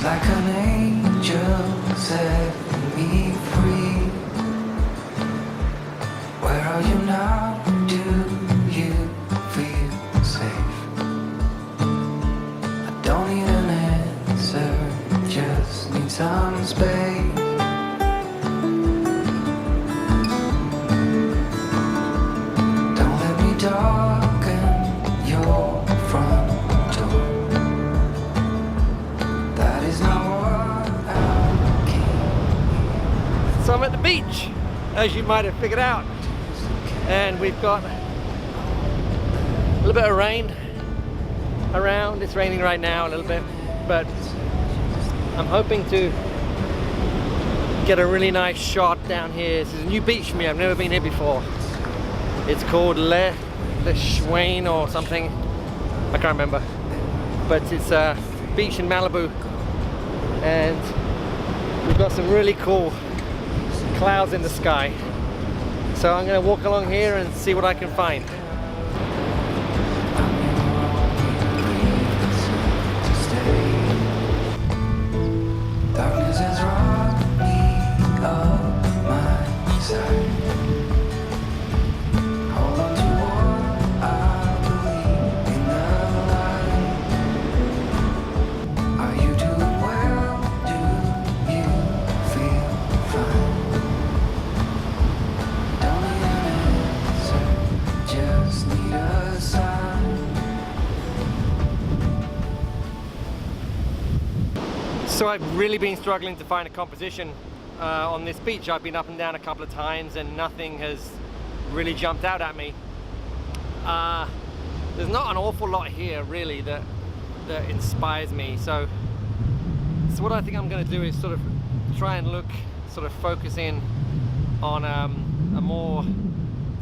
like an angel setting me free. Where are you now? Do you feel safe? I don't need an answer, just need some space. Don't let me darken your front door. That is not what I came. So I'm at the beach, as you might have figured out, and we've got a little bit of rain around. It's raining right now a little bit, but I'm hoping to get a really nice shot down here. This is a new beach for me. I've never been here before. It's called Lechuza or something. I can't remember, but it's a beach in Malibu, and we've got some really cool clouds in the sky. So I'm going to walk along here and see what I can find. Darkness has robbed me of my sight. Hold on to what I believe in the light. Are you doing well? Do you feel fine? Don't need an answer, just need a sign. So I've really been struggling to find a composition on this beach. I've been up and down a couple of times and nothing has really jumped out at me. There's not an awful lot here really that inspires me. So what I think I'm going to do is sort of try and focus in on a more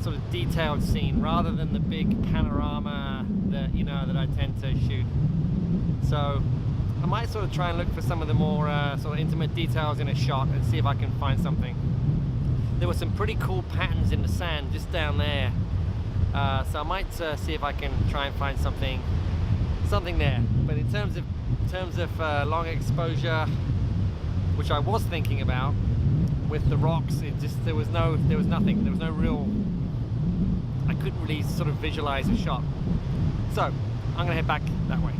sort of detailed scene rather than the big panorama that that I tend to shoot. So I might sort of try and look for some of the more sort of intimate details in a shot and see if I can find something. There were some pretty cool patterns in the sand just down there, so I might see if I can try and find something there. But in terms of long exposure, which I was thinking about with the rocks, there was nothing. There was no real. I couldn't really sort of visualize a shot. So I'm gonna head back that way.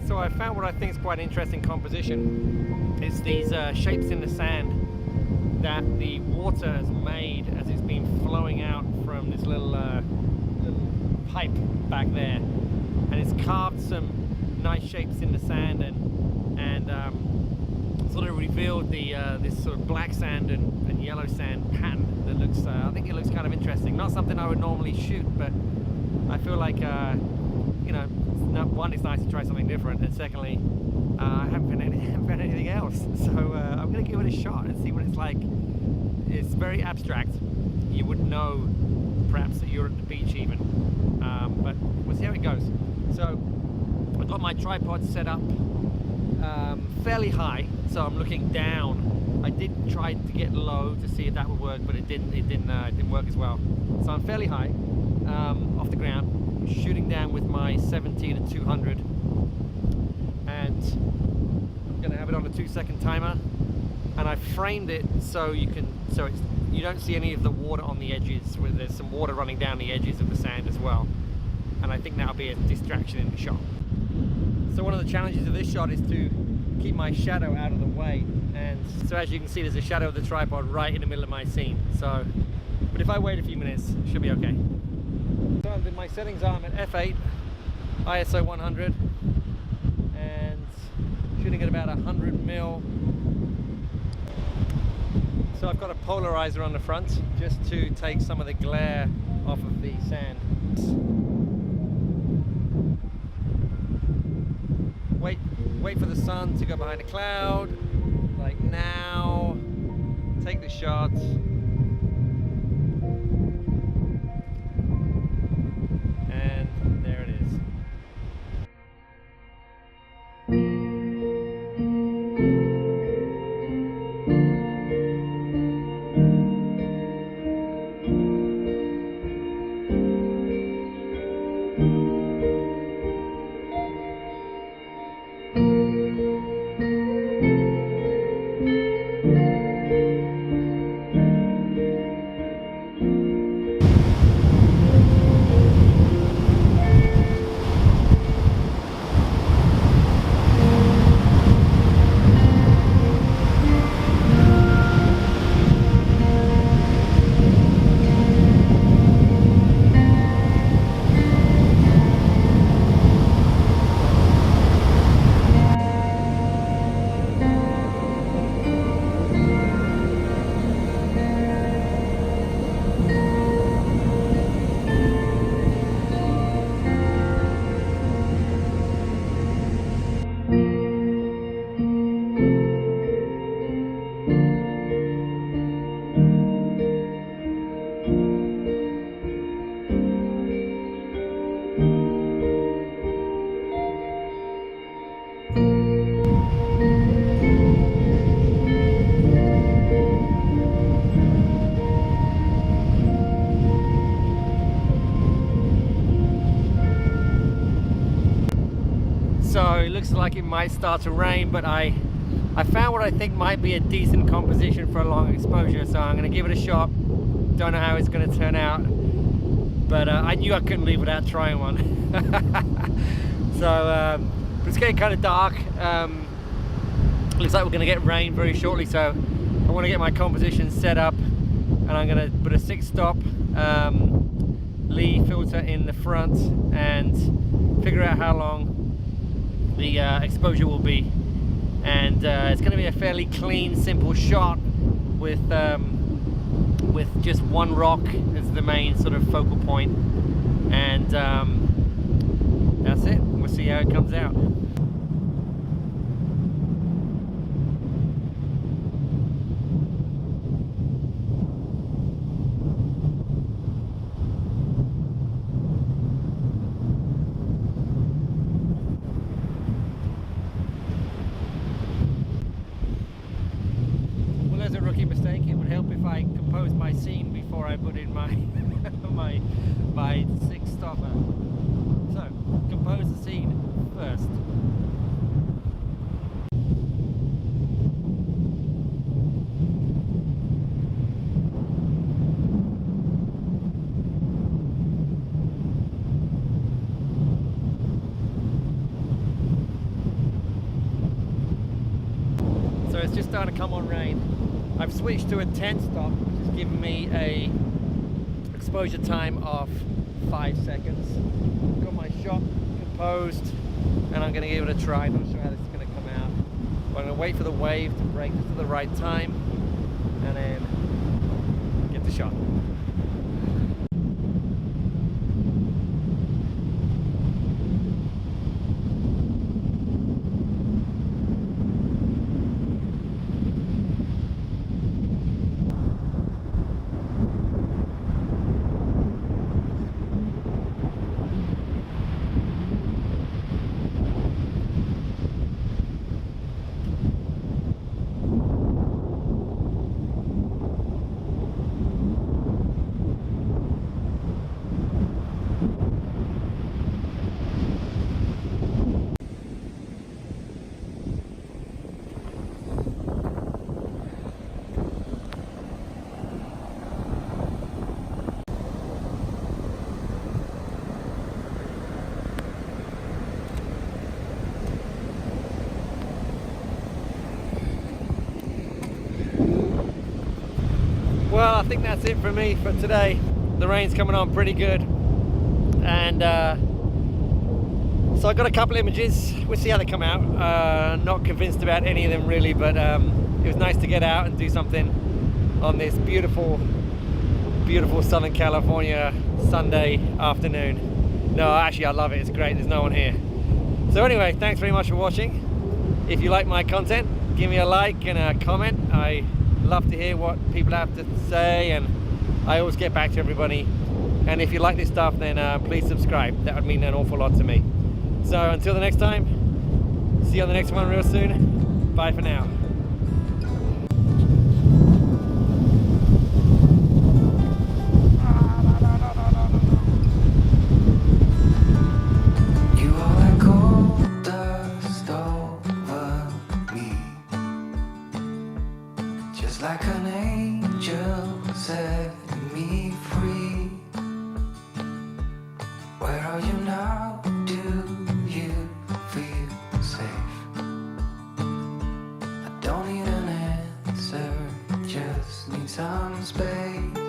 So I found what I think is quite an interesting composition. It's these shapes in the sand that the water has made as it's been flowing out from this little pipe back there, and it's carved some nice shapes in the sand and sort of revealed the this sort of black sand and yellow sand pattern that looks I think it looks kind of interesting. Not something I would normally shoot, but I feel like one, it's nice to try something different, and secondly, I haven't found anything else. So I'm going to give it a shot and see what it's like. It's very abstract. You wouldn't know perhaps that you're at the beach even, but we'll see how it goes. So I've got my tripod set up fairly high, so I'm looking down. I did try to get low to see if that would work, but it didn't work as well. So I'm fairly high off the ground, shooting down with my 70 to 200, and I'm going to have it on a 2-second timer, and I framed it so you don't see any of the water on the edges, where there's some water running down the edges of the sand as well, and I think that'll be a distraction in the shot. So one of the challenges of this shot is to keep my shadow out of the way, and so as you can see, there's a shadow of the tripod right in the middle of my scene. So, but if I wait a few minutes, it should be okay. So my settings are, I'm at f8, ISO 100, and shooting at about 100 mil. So I've got a polarizer on the front just to take some of the glare off of the sand. Wait for the sun to go behind a cloud, like now. Take the shot. And so it looks like it might start to rain, but I found what I think might be a decent composition for a long exposure, so I'm going to give it a shot. Don't know how it's going to turn out, but I knew I couldn't leave without trying one. So but it's getting kind of dark. Looks like we're going to get rain very shortly, so I want to get my composition set up, and I'm going to put a 6-stop Lee filter in the front and figure out how long the exposure will be. And it's going to be a fairly clean, simple shot with just one rock as the main sort of focal point, and that's it. We'll see how it comes out. Mistake. It would help if I composed my scene before I put in my my 6-stopper. So compose the scene first. So it's just starting to come on rain. I've switched to a 10-stop, which has given me a exposure time of 5 seconds. Got my shot composed, and I'm going to give it a try. Not sure how this is going to come out, but I'm going to wait for the wave to break just at the right time, and then get the shot. Well, I think that's it for me for today. The rain's coming on pretty good, and so I got a couple images. We'll see how they come out. Not convinced about any of them really, but it was nice to get out and do something on this beautiful Southern California Sunday afternoon. No, actually I love it. It's great. There's no one here. So anyway, thanks very much for watching. If you like my content, give me a like and a comment. I love to hear what people have to say, and I always get back to everybody. And if you like this stuff, then please subscribe. That would mean an awful lot to me. So until the next time, see you on the next one real soon. Bye for now. You are like gold dust over me, just like an angel setting me free. Where are you now? Do you feel safe? I don't need an answer, just need some space.